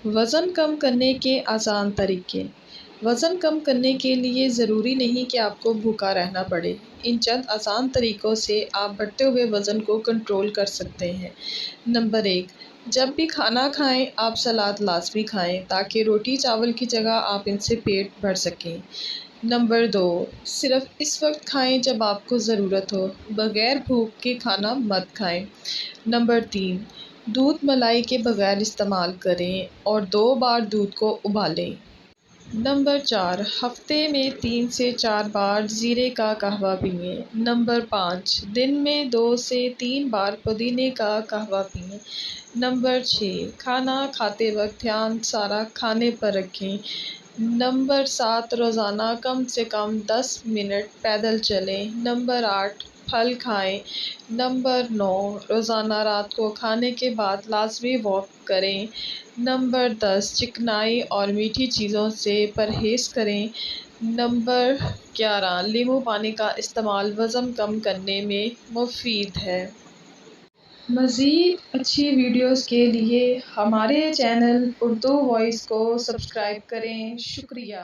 वज़न कम करने के आसान तरीके। वज़न कम करने के लिए ज़रूरी नहीं कि आपको भूखा रहना पड़े। इन चंद आसान तरीकों से आप बढ़ते हुए वज़न को कंट्रोल कर सकते हैं। नंबर 1, जब भी खाना खाएं, आप सलाद लाज़मी खाएं ताकि रोटी चावल की जगह आप इनसे पेट भर सकें। नंबर 2, सिर्फ़ इस वक्त खाएं जब आपको ज़रूरत हो, बगैर भूख के खाना मत खाएं। नंबर 3, दूध मलाई के बगैर इस्तेमाल करें और 2 बार दूध को उबालें। नंबर 4, हफ्ते में 3 से 4 बार ज़ीरे का कहवा पिएं। नंबर 5, दिन में 2 से 3 बार पुदीने का कहवा पिएं। नंबर 6, खाना खाते वक्त ध्यान सारा खाने पर रखें। नंबर 7, रोज़ाना कम से कम 10 मिनट पैदल चलें। नंबर 8, फल खाएं। नंबर 9, रोज़ाना रात को खाने के बाद लाज़मी वॉक करें। नंबर 10, चिकनाई और मीठी चीज़ों से परहेज़ करें। नंबर 11, नींबू पानी का इस्तेमाल वज़न कम करने में मुफ़ीद है। मज़ीद अच्छी वीडियोज़ के लिए हमारे चैनल उर्दू वॉइस को सब्सक्राइब करें। शुक्रिया।